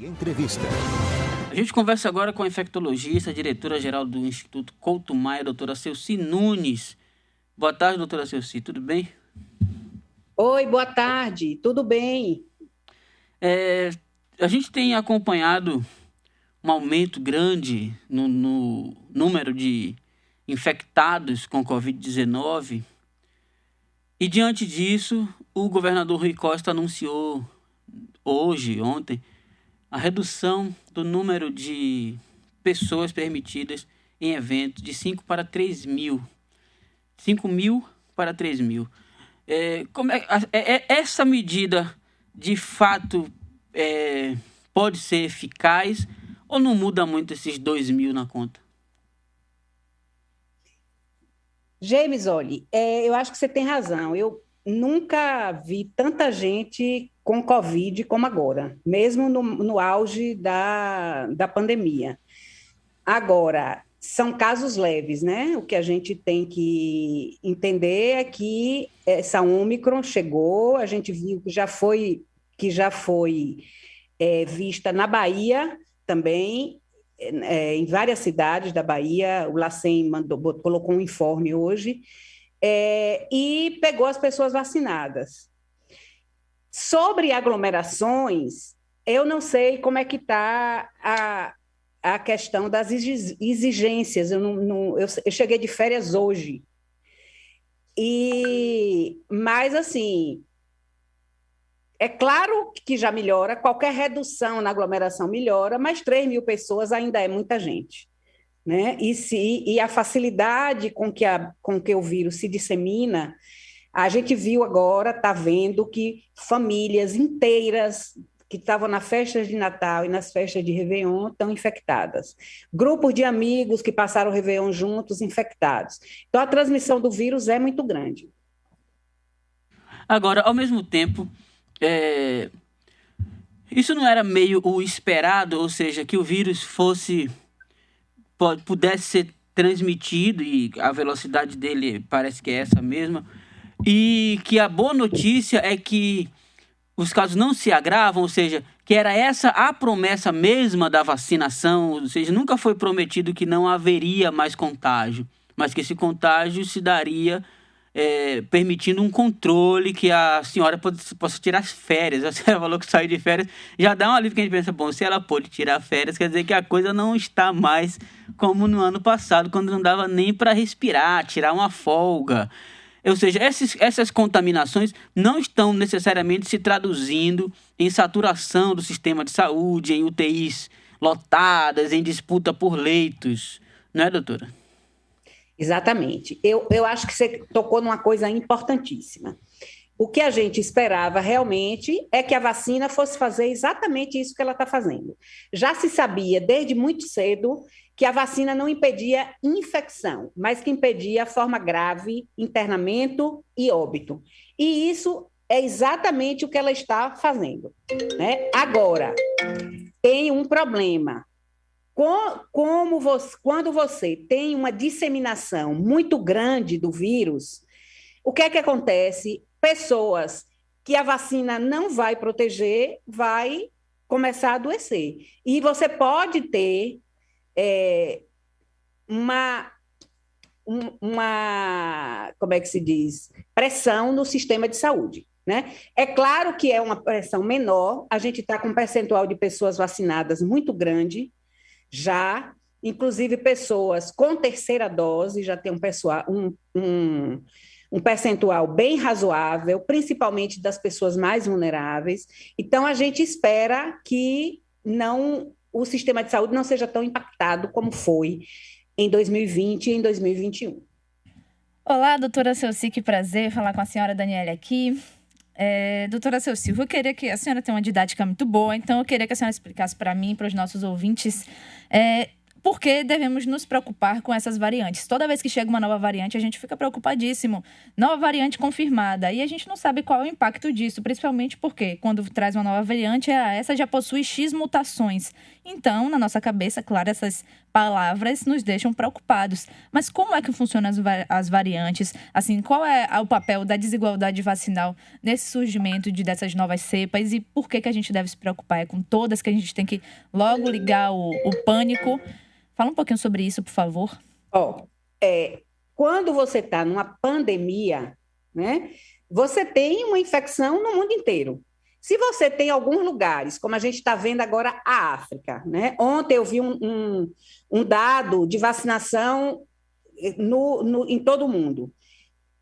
Entrevista. A gente conversa agora com a infectologista, diretora-geral do Instituto Couto Maia, doutora Celci Nunes. Boa tarde, doutora Celci, tudo bem? Oi, boa tarde, tudo bem? A gente tem acompanhado um aumento grande no número de infectados com Covid-19 e, diante disso, o governador Rui Costa anunciou ontem, a redução do número de pessoas permitidas em eventos de 5 para 3 mil. 5 mil para 3 mil. Essa medida, de fato, pode ser eficaz ou não muda muito esses 2 mil na conta? James, olhe, eu acho que você tem razão. Eu nunca vi tanta gente com Covid como agora, mesmo no auge da pandemia. Agora, são casos leves, né? O que a gente tem que entender é que essa Ômicron chegou, a gente viu que já foi vista na Bahia também, em várias cidades da Bahia. O LACEN colocou um informe hoje, e pegou as pessoas vacinadas. Sobre aglomerações, eu não sei como é que está a questão das exigências. Eu cheguei de férias hoje, mas assim, é claro que já melhora, qualquer redução na aglomeração melhora, mas 3 mil pessoas ainda é muita gente, né? E a facilidade com que o vírus se dissemina, a gente viu agora, está vendo que famílias inteiras que estavam nas festas de Natal e nas festas de Réveillon estão infectadas. Grupos de amigos que passaram o Réveillon juntos, infectados. Então, a transmissão do vírus é muito grande. Agora, ao mesmo tempo, isso não era meio o esperado, ou seja, que o vírus pudesse ser transmitido, e a velocidade dele parece que é essa mesma, e que a boa notícia é que os casos não se agravam, ou seja, que era essa a promessa mesma da vacinação, ou seja, nunca foi prometido que não haveria mais contágio, mas que esse contágio se daria permitindo um controle, que a senhora possa tirar as férias. A senhora falou que saiu de férias, já dá um alívio, que a gente pensa, bom, se ela pôde tirar férias, quer dizer que a coisa não está mais como no ano passado, quando não dava nem para respirar, tirar uma folga. Ou seja, essas contaminações não estão necessariamente se traduzindo em saturação do sistema de saúde, em UTIs lotadas, em disputa por leitos, não é, doutora? Exatamente. Eu acho que você tocou numa coisa importantíssima. O que a gente esperava realmente é que a vacina fosse fazer exatamente isso que ela está fazendo. Já se sabia desde muito cedo que a vacina não impedia infecção, mas que impedia a forma grave, internamento e óbito. E isso é exatamente o que ela está fazendo, né? Agora, tem um problema. Quando você tem uma disseminação muito grande do vírus, o que é que acontece? Pessoas que a vacina não vai proteger, vai começar a adoecer. E você pode ter como é que se diz? Pressão no sistema de saúde, né? É claro que é uma pressão menor, a gente está com um percentual de pessoas vacinadas muito grande, já, inclusive pessoas com terceira dose, já tem um percentual bem razoável, principalmente das pessoas mais vulneráveis. Então, a gente espera que o sistema de saúde não seja tão impactado como foi em 2020 e em 2021. Olá, doutora Celci, que prazer falar com a senhora Daniela aqui. Doutora Celci, eu queria que a senhora tem uma didática muito boa, então eu queria que a senhora explicasse para mim e para os nossos ouvintes por que devemos nos preocupar com essas variantes. Toda vez que chega uma nova variante, a gente fica preocupadíssimo. Nova variante confirmada. E a gente não sabe qual é o impacto disso, principalmente porque quando traz uma nova variante, essa já possui X mutações. Então, na nossa cabeça, claro, essas palavras nos deixam preocupados. Mas como é que funcionam as variantes? Assim, qual é o papel da desigualdade vacinal nesse surgimento dessas novas cepas e por que a gente deve se preocupar? É com todas que a gente tem que logo ligar o pânico? Fala um pouquinho sobre isso, por favor. Quando você está numa pandemia, né, você tem uma infecção no mundo inteiro. Se você tem alguns lugares, como a gente está vendo agora a África, né? Ontem eu vi um dado de vacinação em todo o mundo.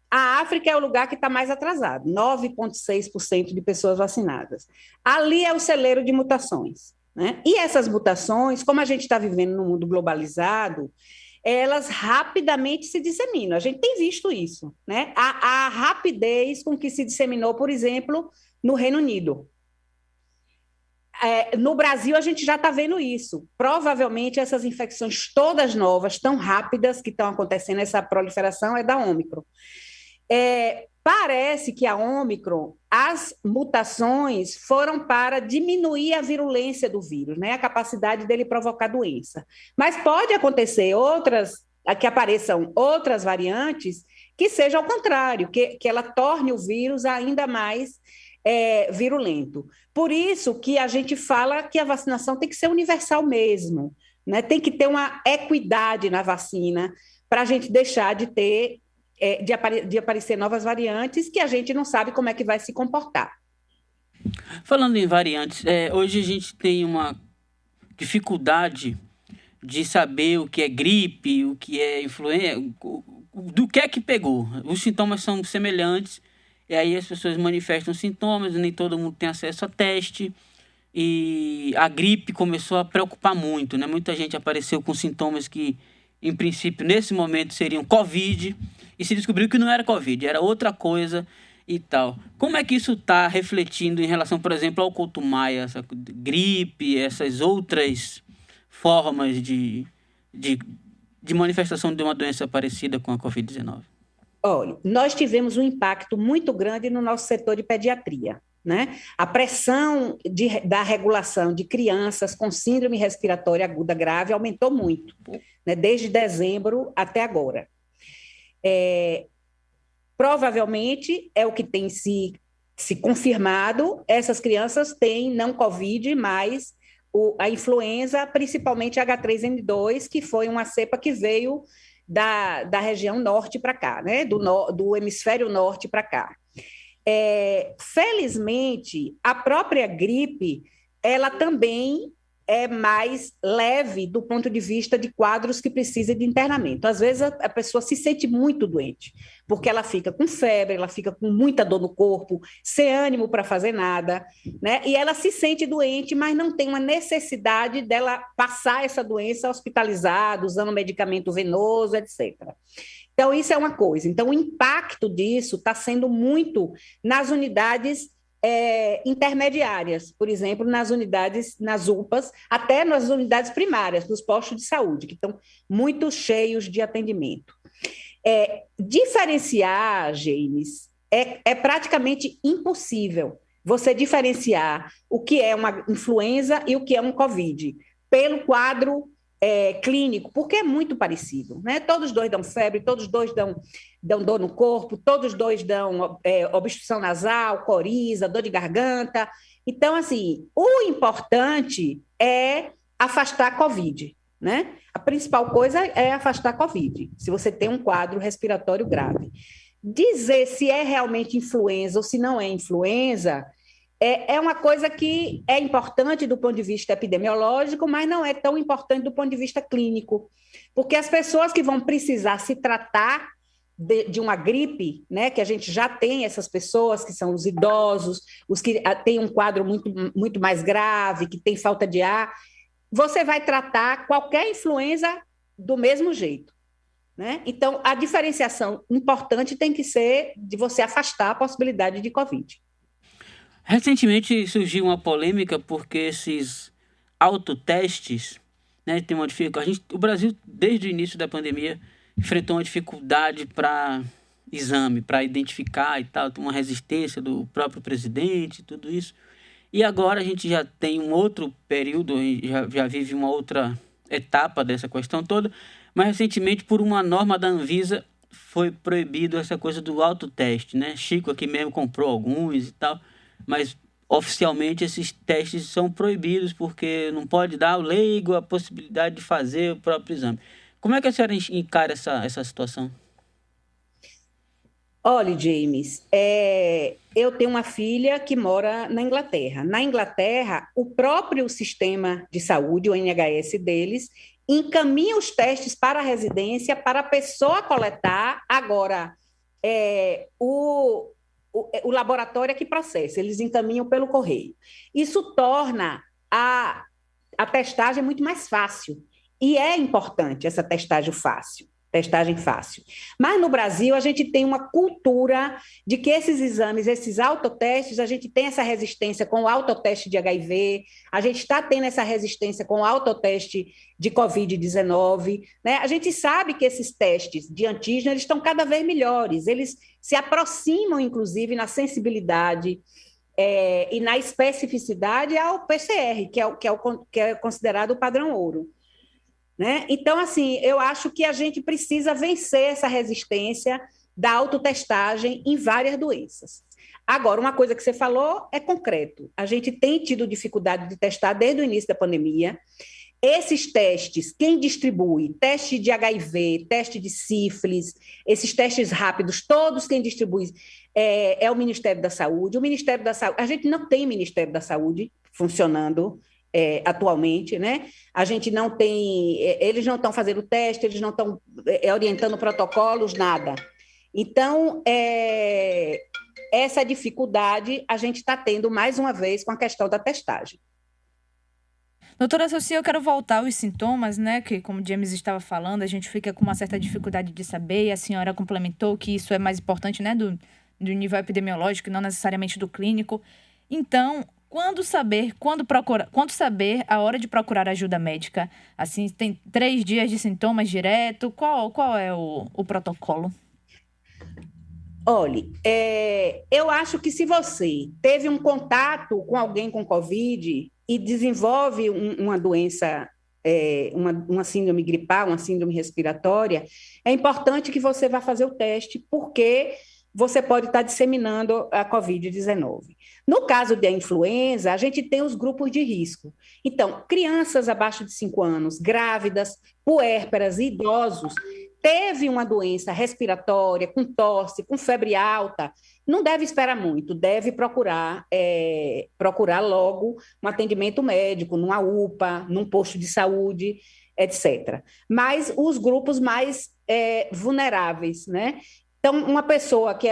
A África é o lugar que está mais atrasado, 9,6% de pessoas vacinadas. Ali é o celeiro de mutações, né? E essas mutações, como a gente está vivendo no mundo globalizado, elas rapidamente se disseminam. A gente tem visto isso, né? A rapidez com que se disseminou, por exemplo, no Reino Unido. No Brasil, a gente já está vendo isso. Provavelmente, essas infecções todas novas, tão rápidas que estão acontecendo, essa proliferação é da Ômicron. Parece que a Ômicron, as mutações foram para diminuir a virulência do vírus, né? A capacidade dele provocar doença. Mas pode acontecer que apareçam outras variantes que seja ao contrário, que ela torne o vírus ainda mais virulento. Por isso que a gente fala que a vacinação tem que ser universal mesmo, né? Tem que ter uma equidade na vacina para a gente deixar de ter de aparecer novas variantes que a gente não sabe como é que vai se comportar. Falando em variantes, hoje a gente tem uma dificuldade de saber o que é gripe, o que é influenza, do que é que pegou. Os sintomas são semelhantes, e aí as pessoas manifestam sintomas, nem todo mundo tem acesso a teste, e a gripe começou a preocupar muito, né? Muita gente apareceu com sintomas que, em princípio, nesse momento seriam Covid, e se descobriu que não era Covid, era outra coisa e tal. Como é que isso está refletindo em relação, por exemplo, ao Couto Maia, essa gripe, essas outras formas de manifestação de uma doença parecida com a Covid-19? Olha, nós tivemos um impacto muito grande no nosso setor de pediatria, né? A pressão da regulação de crianças com síndrome respiratória aguda grave aumentou muito, né? Desde dezembro até agora. Provavelmente é o que tem se confirmado, essas crianças têm não Covid, mas a influenza, principalmente H3N2, que foi uma cepa que veio da região norte para cá, né? Do hemisfério norte para cá. Felizmente, a própria gripe, ela também é mais leve do ponto de vista de quadros que precisam de internamento. Às vezes a pessoa se sente muito doente, porque ela fica com febre, ela fica com muita dor no corpo, sem ânimo para fazer nada, né? E ela se sente doente, mas não tem uma necessidade dela passar essa doença hospitalizada, usando medicamento venoso, etc. Então, isso é uma coisa. Então, o impacto disso está sendo muito nas unidades intermediárias, por exemplo, nas UPAs, até nas unidades primárias, nos postos de saúde, que estão muito cheios de atendimento. Diferenciar, James, é praticamente impossível você diferenciar o que é uma influenza e o que é um Covid, pelo quadro clínico, porque é muito parecido, né? Todos os dois dão febre, todos os dois dão dor no corpo, todos os dois dão obstrução nasal, coriza, dor de garganta. Então, assim, o importante é afastar a Covid, né? A principal coisa é afastar a Covid, se você tem um quadro respiratório grave. Dizer se é realmente influenza ou se não é influenza é uma coisa que é importante do ponto de vista epidemiológico, mas não é tão importante do ponto de vista clínico, porque as pessoas que vão precisar se tratar de uma gripe, né, que a gente já tem essas pessoas que são os idosos, os que têm um quadro muito, muito mais grave, que tem falta de ar, você vai tratar qualquer influenza do mesmo jeito, né? Então, a diferenciação importante tem que ser de você afastar a possibilidade de Covid. Recentemente surgiu uma polêmica porque esses autotestes, né, tem uma dificuldade. O Brasil, desde o início da pandemia, enfrentou uma dificuldade para exame, para identificar e tal, uma resistência do próprio presidente, tudo isso. E agora a gente já tem um outro período, já vive uma outra etapa dessa questão toda, mas recentemente, por uma norma da Anvisa, foi proibido essa coisa do autoteste, né? Chico aqui mesmo comprou alguns e tal, mas oficialmente esses testes são proibidos porque não pode dar ao leigo a possibilidade de fazer o próprio exame. Como é que a senhora encara essa situação? Olha, James, eu tenho uma filha que mora na Inglaterra. Na Inglaterra, o próprio sistema de saúde, o NHS deles, encaminha os testes para a residência para a pessoa coletar. Agora, o laboratório é que processa, eles encaminham pelo correio. Isso torna a testagem muito mais fácil. E é importante essa testagem fácil. Mas no Brasil a gente tem uma cultura de que esses exames, esses autotestes, a gente tem essa resistência com o autoteste de HIV, a gente está tendo essa resistência com o autoteste de Covid-19, né? A gente sabe que esses testes de antígeno eles estão cada vez melhores, eles se aproximam, inclusive, na sensibilidade e na especificidade ao PCR, que é considerado o padrão ouro. Né? Então, assim, eu acho que a gente precisa vencer essa resistência da autotestagem em várias doenças. Agora, uma coisa que você falou é concreto. A gente tem tido dificuldade de testar desde o início da pandemia. Esses testes, quem distribui? Teste de HIV, teste de sífilis, esses testes rápidos, todos quem distribui é o Ministério da Saúde. O Ministério da Saúde, a gente não tem Ministério da Saúde funcionando atualmente, né? A gente não tem, eles não estão fazendo teste, eles não estão orientando protocolos, nada. Então, essa dificuldade a gente está tendo mais uma vez com a questão da testagem. Doutora Celci, eu quero voltar aos sintomas, né? Que, como o James estava falando, a gente fica com uma certa dificuldade de saber, e a senhora complementou que isso é mais importante, né? Do nível epidemiológico, não necessariamente do clínico. Então, quando saber a hora de procurar ajuda médica? Assim, tem 3 dias de sintomas direto? Qual é o protocolo? Olha, eu acho que se você teve um contato com alguém com Covid e desenvolve uma doença, uma síndrome gripal, uma síndrome respiratória, é importante que você vá fazer o teste, porque você pode estar disseminando a Covid-19. No caso da influenza, a gente tem os grupos de risco. Então, crianças abaixo de 5 anos, grávidas, puérperas e idosos, teve uma doença respiratória, com tosse, com febre alta, não deve esperar muito, deve procurar logo um atendimento médico, numa UPA, num posto de saúde, etc. Mas os grupos mais vulneráveis, né? Então, uma pessoa que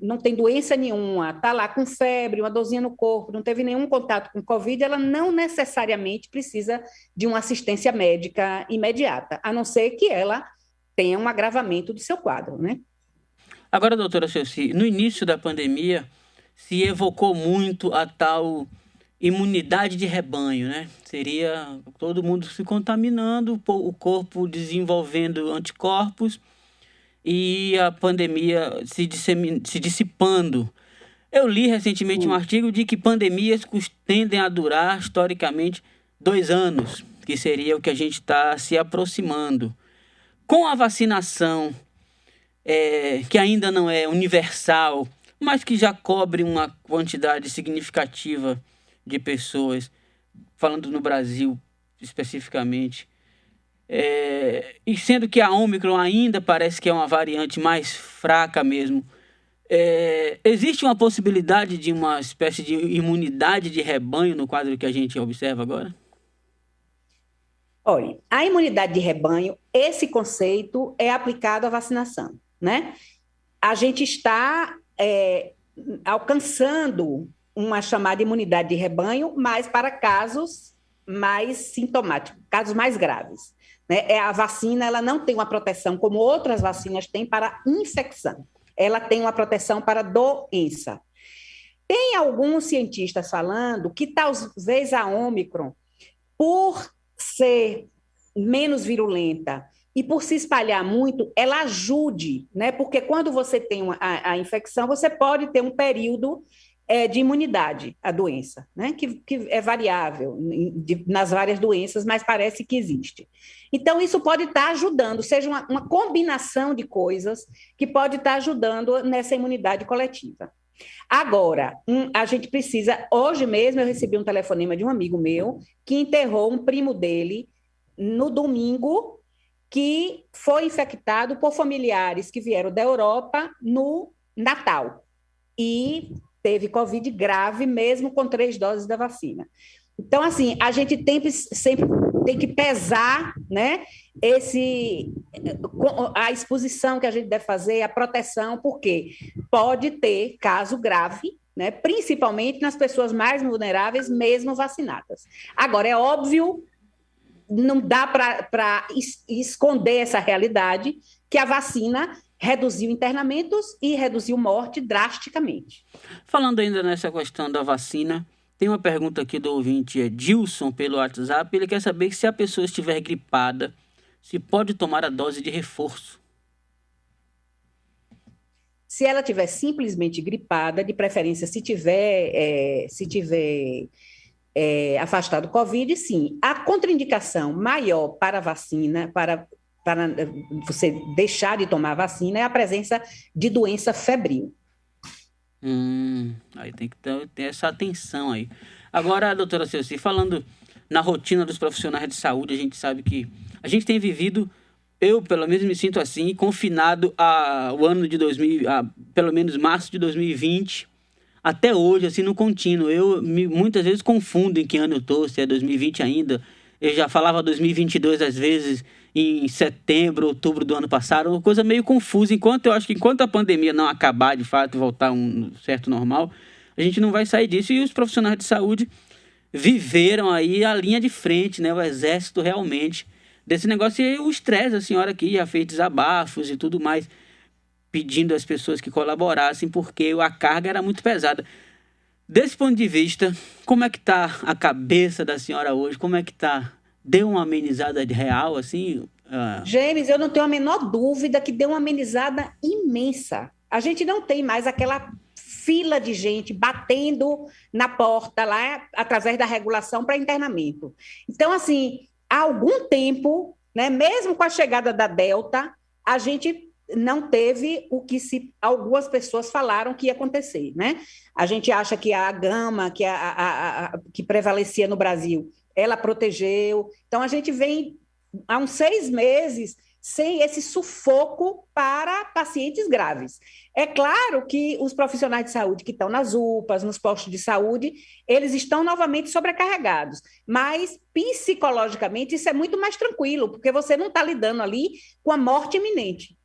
não tem doença nenhuma, está lá com febre, uma dorzinha no corpo, não teve nenhum contato com Covid, ela não necessariamente precisa de uma assistência médica imediata, a não ser que ela tenha um agravamento do seu quadro, né? Agora, doutora Celci, no início da pandemia, se evocou muito a tal imunidade de rebanho, né? Seria todo mundo se contaminando, o corpo desenvolvendo anticorpos, e a pandemia se dissipando. Eu li recentemente um artigo de que pandemias tendem a durar, historicamente, 2 anos, que seria o que a gente está se aproximando. Com a vacinação, que ainda não é universal, mas que já cobre uma quantidade significativa de pessoas, falando no Brasil especificamente, e sendo que a Ômicron ainda parece que é uma variante mais fraca mesmo, existe uma possibilidade de uma espécie de imunidade de rebanho no quadro que a gente observa agora? Olha, a imunidade de rebanho, esse conceito é aplicado à vacinação, né? A gente está alcançando uma chamada imunidade de rebanho, mas para casos mais sintomáticos, casos mais graves. A vacina ela não tem uma proteção como outras vacinas têm para infecção. Ela tem uma proteção para doença. Tem alguns cientistas falando que talvez a Ômicron, por ser menos virulenta e por se espalhar muito, ela ajude, né? Porque quando você tem a infecção, você pode ter um período de imunidade à doença, né? que é variável nas várias doenças, mas parece que existe. Então, isso pode estar ajudando, seja uma combinação de coisas que pode estar ajudando nessa imunidade coletiva. Agora, a gente precisa... Hoje mesmo eu recebi um telefonema de um amigo meu que enterrou um primo dele no domingo, que foi infectado por familiares que vieram da Europa no Natal. E teve Covid grave, mesmo com 3 doses da vacina. Então, assim, a gente sempre tem que pesar, né, a exposição que a gente deve fazer, a proteção, porque pode ter caso grave, né, principalmente nas pessoas mais vulneráveis, mesmo vacinadas. Agora, é óbvio, não dá para esconder essa realidade, que a vacina reduziu internamentos e reduziu morte drasticamente. Falando ainda nessa questão da vacina, tem uma pergunta aqui do ouvinte, Dilson, pelo WhatsApp. Ele quer saber que se a pessoa estiver gripada, se pode tomar a dose de reforço. Se ela estiver simplesmente gripada, de preferência, se tiver afastado do Covid, sim. A contraindicação maior para a vacina, para você deixar de tomar a vacina, é a presença de doença febril. Aí tem que ter essa atenção aí. Agora, doutora Ceuci, falando na rotina dos profissionais de saúde, a gente sabe que a gente tem vivido, eu pelo menos me sinto assim, confinado ao ano de pelo menos março de 2020, até hoje, assim, no contínuo. Muitas vezes confundo em que ano eu estou, se é 2020 ainda. Eu já falava 2022 às vezes, em setembro, outubro do ano passado, uma coisa meio confusa. Eu acho que enquanto a pandemia não acabar de fato, voltar a um certo normal, a gente não vai sair disso. E os profissionais de saúde viveram aí a linha de frente, né, o exército realmente desse negócio. E o estresse, a senhora aqui já fez desabafos e tudo mais, pedindo às pessoas que colaborassem, porque a carga era muito pesada. Desse ponto de vista, como é que está a cabeça da senhora hoje? Como é que está? Deu uma amenizada real, assim? James, eu não tenho a menor dúvida que deu uma amenizada imensa. A gente não tem mais aquela fila de gente batendo na porta lá, através da regulação para internamento. Então, assim, há algum tempo, né, mesmo com a chegada da Delta, a gente não teve o que algumas pessoas falaram que ia acontecer, né? A gente acha que a gama que prevalecia no Brasil, ela protegeu. Então, a gente vem há uns 6 meses sem esse sufoco para pacientes graves. É claro que os profissionais de saúde que estão nas UPAs, nos postos de saúde, eles estão novamente sobrecarregados, mas psicologicamente isso é muito mais tranquilo, porque você não está lidando ali com a morte iminente.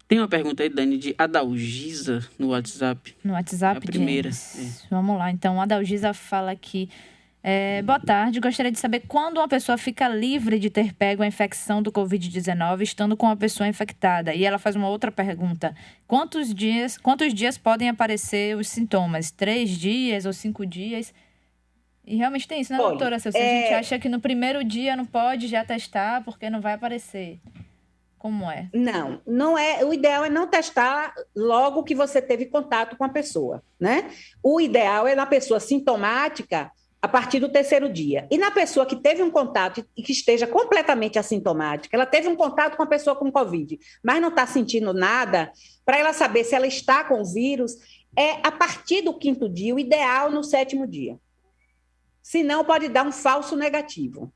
Tem uma pergunta aí, Dani, de Adalgisa no WhatsApp. No WhatsApp, a primeira. Vamos lá. Então, a Adalgisa fala aqui. Boa tarde. Gostaria de saber quando uma pessoa fica livre de ter pego a infecção do Covid-19 estando com uma pessoa infectada. E ela faz uma outra pergunta. Quantos dias podem aparecer os sintomas? 3 dias ou 5 dias? E realmente tem isso, né, doutora? Se a gente acha que no primeiro dia não pode já testar porque não vai aparecer. Como é? Não é. O ideal é não testar logo que você teve contato com a pessoa, né? O ideal é na pessoa sintomática a partir do 3º dia. E na pessoa que teve um contato e que esteja completamente assintomática, ela teve um contato com a pessoa com Covid, mas não está sentindo nada, para ela saber se ela está com o vírus, é a partir do 5º dia, o ideal no 7º dia. Senão pode dar um falso negativo.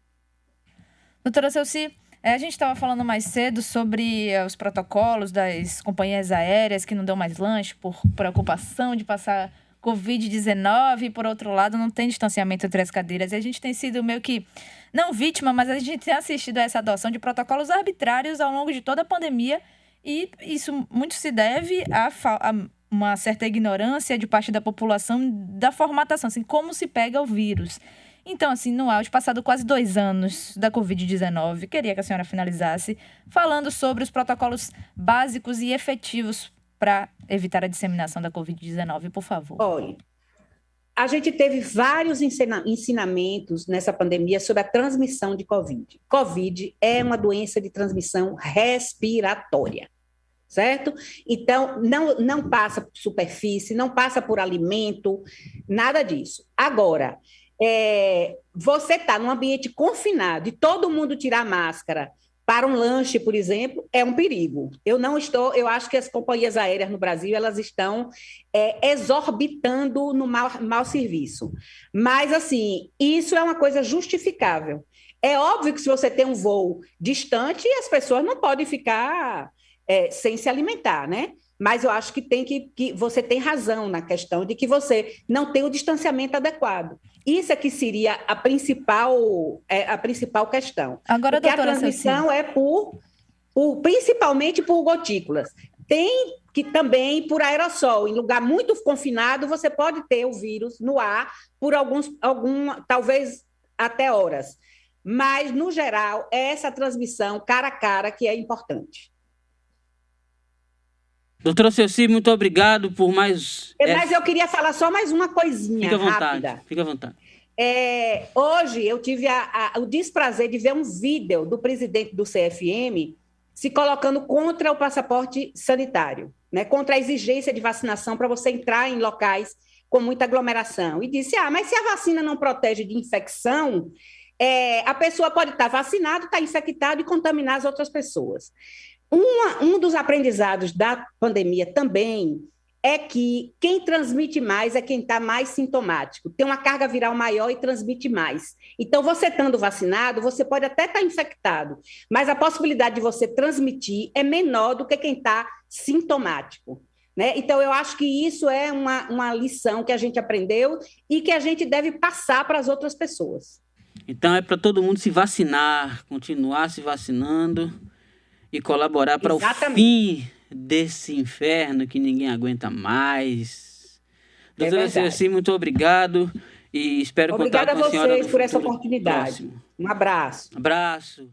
Doutora Ceuci, a gente estava falando mais cedo sobre os protocolos das companhias aéreas que não dão mais lanche por preocupação de passar Covid-19 e, por outro lado, não tem distanciamento entre as cadeiras. E a gente tem sido meio que, não vítima, mas a gente tem assistido a essa adoção de protocolos arbitrários ao longo de toda a pandemia e isso muito se deve a uma certa ignorância de parte da população da formatação, assim, como se pega o vírus. Então, assim, no áudio, passado quase 2 anos da Covid-19, queria que a senhora finalizasse falando sobre os protocolos básicos e efetivos para evitar a disseminação da Covid-19, por favor. Olha, a gente teve vários ensinamentos nessa pandemia sobre a transmissão de Covid. Covid é uma doença de transmissão respiratória. certo? Então, não passa por superfície, não passa por alimento, nada disso. Agora, você está num ambiente confinado e todo mundo tirar máscara para um lanche, por exemplo, é um perigo. Eu acho que as companhias aéreas no Brasil, elas estão exorbitando no mau serviço. Mas, assim, isso é uma coisa justificável. É óbvio que se você tem um voo distante, as pessoas não podem ficar sem se alimentar, né? Mas eu acho que você tem razão na questão de que você não tem o distanciamento adequado. Isso é que seria a principal questão. Agora, porque a doutora transmissão é principalmente por gotículas. Tem que também por aerossol. Em lugar muito confinado, você pode ter o vírus no ar por talvez até horas. Mas, no geral, é essa transmissão cara a cara que é importante. Doutora Ceuci, muito obrigado por mais... Mas eu queria falar só mais uma coisinha rápida. Fica à vontade. Hoje eu tive o desprazer de ver um vídeo do presidente do CFM se colocando contra o passaporte sanitário, né, contra a exigência de vacinação para você entrar em locais com muita aglomeração. E disse, mas se a vacina não protege de infecção, a pessoa pode estar vacinada, estar infectada e contaminar as outras pessoas. Um dos aprendizados da pandemia também é que quem transmite mais é quem está mais sintomático, tem uma carga viral maior e transmite mais. Então, você estando vacinado, você pode até estar infectado, mas a possibilidade de você transmitir é menor do que quem está sintomático, né? Então, eu acho que isso é uma lição que a gente aprendeu e que a gente deve passar para as outras pessoas. Então, é para todo mundo se vacinar, continuar se vacinando e colaborar para o fim desse inferno que ninguém aguenta mais. Doutora Ceuci, muito obrigado e espero contar com a senhora no futuro. Obrigada a vocês por essa oportunidade. Próximo. Um abraço. Abraço.